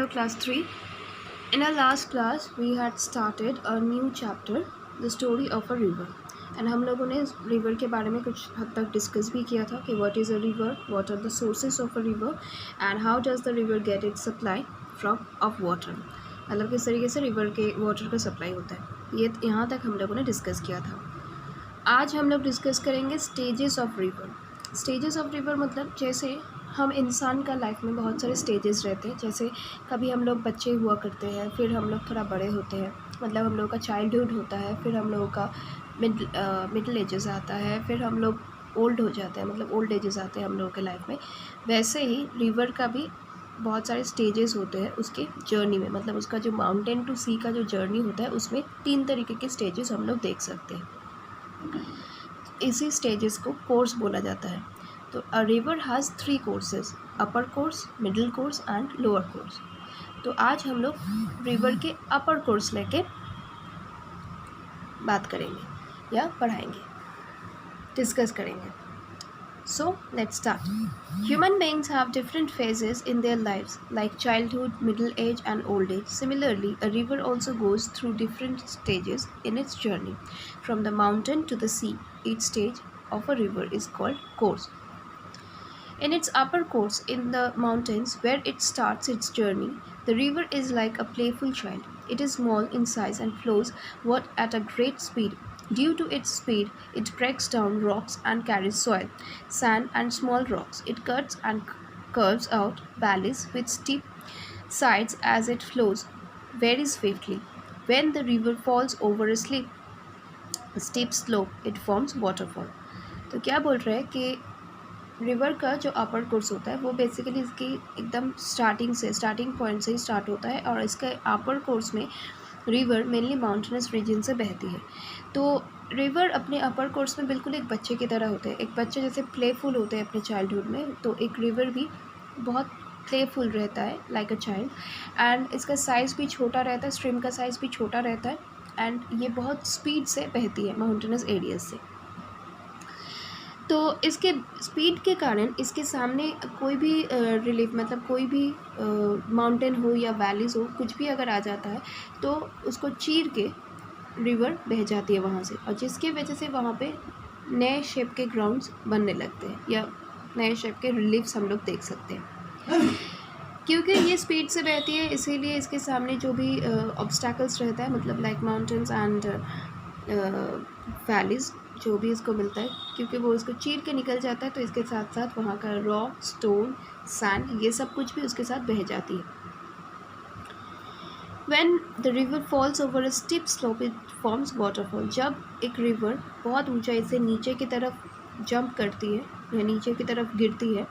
class 3. In our last class, we had started a new chapter, the story of a river. And हम लोगों ने river के बारे में कुछ हद तक डिस्कस भी किया था कि what is a river, what are the sources of a river and how does the river get its supply from of water. मतलब किस तरीके से रिवर के वाटर का सप्लाई होता है, ये यहाँ तक हम लोगों ने डिस्कस किया था. आज हम लोग डिस्कस करेंगे stages of river. Stages of river मतलब जैसे हम इंसान का लाइफ में बहुत सारे स्टेजेस रहते हैं. जैसे कभी हम लोग बच्चे हुआ करते हैं, फिर हम लोग थोड़ा बड़े होते हैं, मतलब हम लोगों का चाइल्डहुड होता है, फिर हम लोगों का मिडिल एजेस आता है, फिर हम लोग ओल्ड हो जाते हैं, मतलब ओल्ड एजेस आते हैं हम लोगों के लाइफ में. वैसे ही रिवर का भी बहुत सारे स्टेजेस होते हैं उसके जर्नी में. मतलब उसका जो माउंटेन टू सी का जो जर्नी होता है उसमें 3 तरीके के स्टेजेस हम लोग देख सकते हैं. इसी स्टेजेस को कोर्स बोला जाता है. तो a river has 3 courses, upper course, middle course and lower course. तो आज हम लोग रिवर के अपर कोर्स लेके बात करेंगे या पढ़ाएंगे, डिस्कस करेंगे. So let's start. Human beings have different phases in their lives, like childhood, middle age, and old age. Similarly, a river also goes through different stages in its journey, from the mountain to the sea. Each stage of a river is called course. In its upper course, in the mountains where it starts its journey, the river is like a playful child. It is small in size and flows at a great speed. Due to its speed, it breaks down rocks and carries soil, sand, and small rocks. It cuts and curves out valleys with steep sides as it flows very swiftly. When the river falls over a steep slope, it forms waterfall. तो क्या बोल रहे हैं कि river का जो अपर course होता है वो बेसिकली इसकी एकदम स्टार्टिंग पॉइंट से ही स्टार्ट होता है, और इसके अपर कोर्स में रिवर मेनली माउंटेनस रीजन से बहती है. तो रिवर अपने अपर कोर्स में बिल्कुल एक बच्चे की तरह होते हैं. एक बच्चे जैसे प्लेफुल होते हैं अपने चाइल्डहुड में, तो एक रिवर भी बहुत प्लेफुल रहता है लाइक अ चाइल्ड. एंड इसका साइज़ भी छोटा रहता है, स्ट्रीम का साइज़ भी छोटा रहता है, एंड ये बहुत स्पीड से बहती है माउंटेनस एरियाज से. तो इसके स्पीड के कारण इसके सामने कोई भी रिलीफ, मतलब कोई भी माउंटेन हो या वैलीज़ हो, कुछ भी अगर आ जाता है तो उसको चीर के रिवर बह जाती है वहाँ से, और जिसकी वजह से वहाँ पे नए शेप के ग्राउंड्स बनने लगते हैं या नए शेप के रिलीफ्स हम लोग देख सकते हैं. क्योंकि ये स्पीड से बहती है इसीलिए इसके सामने जो भी ऑब्स्टैकल्स रहता है, मतलब लाइक माउंटेन्स एंड वैलीज़ जो भी इसको मिलता है, क्योंकि वो इसको चीर के निकल जाता है, तो इसके साथ साथ वहाँ का रॉक, स्टोन, सैंड, ये सब कुछ भी उसके साथ बह जाती है. When the river falls over a steep slope, it forms waterfall. जब एक रिवर बहुत ऊंचाई से नीचे की तरफ जंप करती है या नीचे की तरफ गिरती है,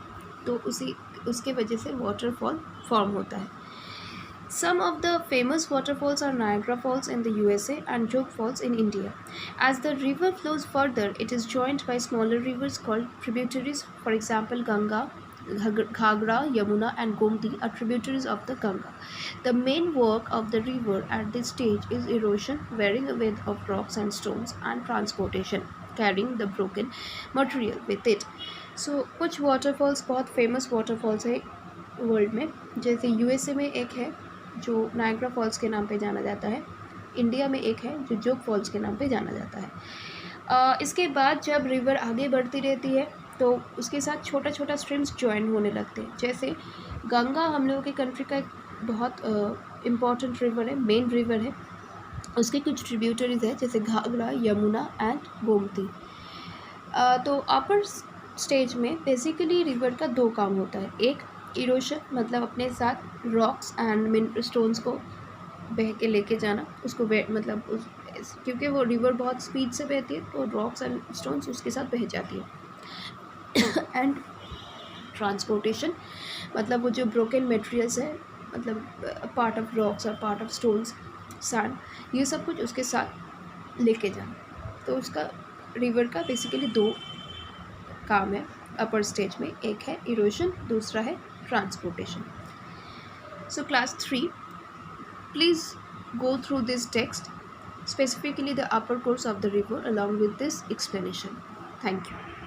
तो उसके वजह से वाटरफॉल फॉर्म होता है. Some of the famous waterfalls are Niagara Falls in the USA and Jog Falls in India. As the river flows further, it is joined by smaller rivers called tributaries. For example, Ganga, Ghagra, Yamuna, and Gomti are tributaries of the Ganga. The main work of the river at this stage is erosion, wearing away of rocks and stones, and transportation, carrying the broken material with it. So, कुछ waterfalls बहुत famous waterfalls है world में. जैसे USA में एक है जो Niagara false के नाम पे जाना जाता है, इंडिया में एक है जो जोग फॉल्स के नाम पे जाना जाता है. इसके बाद जब रिवर आगे बढ़ती रहती है तो उसके साथ छोटा छोटा स्ट्रीम्स ज्वाइन होने लगते हैं. जैसे गंगा हम लोगों के कंट्री का एक बहुत इम्पॉर्टेंट रिवर है, मेन रिवर है. उसके कुछ ट्रिब्यूटरीज है जैसे घाघरा, यमुना एंड गोमती. तो अपर स्टेज में बेसिकली रिवर का 2 काम होता है. एक इरोशन, मतलब अपने साथ रॉक्स एंड स्टोन्स को बह के लेके जाना, उसको मतलब क्योंकि वो रिवर बहुत स्पीड से बहती है तो रॉक्स एंड स्टोन्स उसके साथ बह जाती है. एंड ट्रांसपोर्टेशन, मतलब वो जो ब्रोकन मटेरियल्स है, मतलब पार्ट ऑफ रॉक्स और पार्ट ऑफ स्टोन्स, सैंड, ये सब कुछ उसके साथ लेके जाना. तो उसका रिवर का बेसिकली 2 काम है अपर स्टेज में. एक है इरोशन, दूसरा है transportation. So class 3, please go through this text, specifically the upper course of the river along with this explanation. Thank you.